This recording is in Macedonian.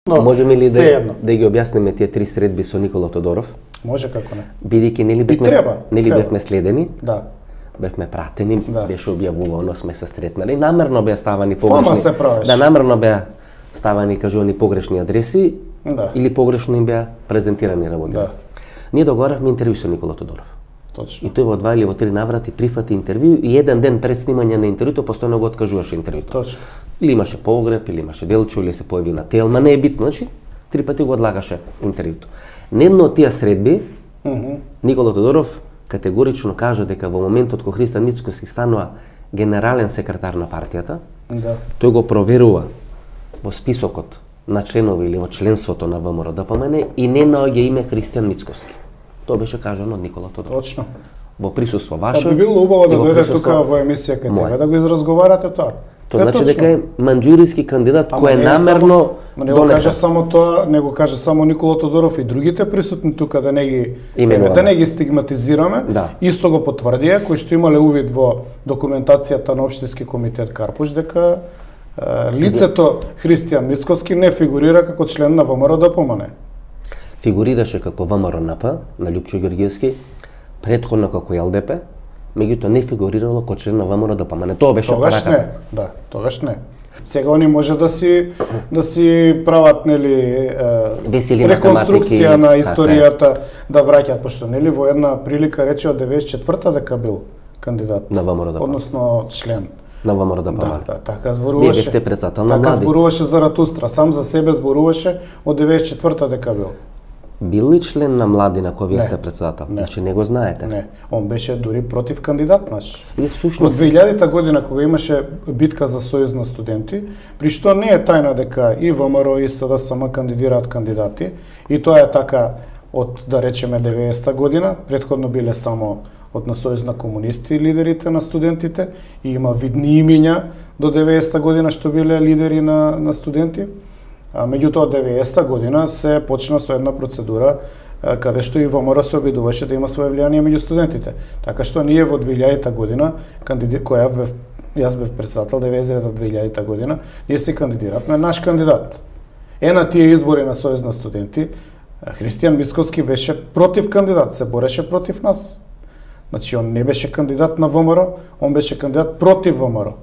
Но, можеме ли сеедно. да ги објасниме тие три средби со Никола Тодоров? Може, како не. Бидејќи нели бевме следени, Да. бевме пратени, Да. беше објавувано, сме се стретнали, намерно беа ставани Фама погрешни. се правеше. Да, намерно беа ставани кажувани погрешни адреси, Да. или погрешно им беа презентирани работи. Да. Ние договаравме интервју со Никола Тодоров. Точно. И тој во 2 или во 3 наврати прифати интервју и еден ден пред снимање на интервјуто постојано го откажуваше интервјуто. Точно. Или имаше погреб, или имаше делчо, или се појави на телма, не е битно, значи 3 пати го одлагаше интервјуто. На едно од тие средби Никола Тодоров категорично кажа дека во моментот кога Христијан Мицкоски станува генерален секретар на партијата, Да. тој го проверува во списокот на членови или во членството на ВМРО-ДПМН и не наоѓа име Христијан Мицкоски. Тоа беше кажано од Никола Тодоров. Точно. Во присуство Па ваше. би било убаво и да во дојде присуство тука во емисија кај моје. тебе да го изразговарате тоа. Тоа значи точно. дека е манџуриски кандидат Ама кој е не намерно само, не го каже донесен. само тоа, не го каже само Никола Тодоров и другите присутни тука да не ги Именуваме. да не ги стигматизираме. Да. Исто го потврдија кои што имале увид во документацијата на општински комитет Карпуш дека лицето Христијан Мицкоски не фигурира како член на ВМРО-ДПМН. Фигурираше како ВМРО-НП на Љупчо Ѓорѓевски, претходно како ЛДП, меѓутоа не фигурирало како член на ВМРО-ДПМН. Тоа беше Тогаш пораката. не, да, тогаш не. Сега они може да си прават нели Весели реконструкција математики, на историјата да враќаат, пошто нели во една прилика рече од 94-та дека бил кандидат На ВМРО-ДПМН. односно член. На ВМРО-ДПМН. Да, така Вие зборуваше. бевте председател на Така млади. зборуваше за Ратустра, сам за себе зборуваше од 94-та дека бил. Бил ли член на млади на кој вие Не. сте председател? Не. Значи не го знаете. Не, он беше дури против кандидат наш. Или Во всушност 2000 година кога имаше битка за сојуз на студенти, при што не е тајна дека и ВМРО и СДСМ кандидираат кандидати, и тоа е така од да речеме 90-та година, претходно биле само од на сојуз на комунисти лидерите на студентите и има видни имиња до 90-та година што биле лидери на студенти. А меѓутоа од 90-та година се почна со една процедура каде што и ВМРО се обидуваше да има свое влијание меѓу студентите. Така што ние во 2000 година, јас бев председател 99-2000 година, ние се кандидиравме наш кандидат. На тие избори на Сојуз на студенти, Христијан Мицкоски беше против кандидат, се бореше против нас. Значи, он не беше кандидат на ВМРО, он беше кандидат против ВМРО.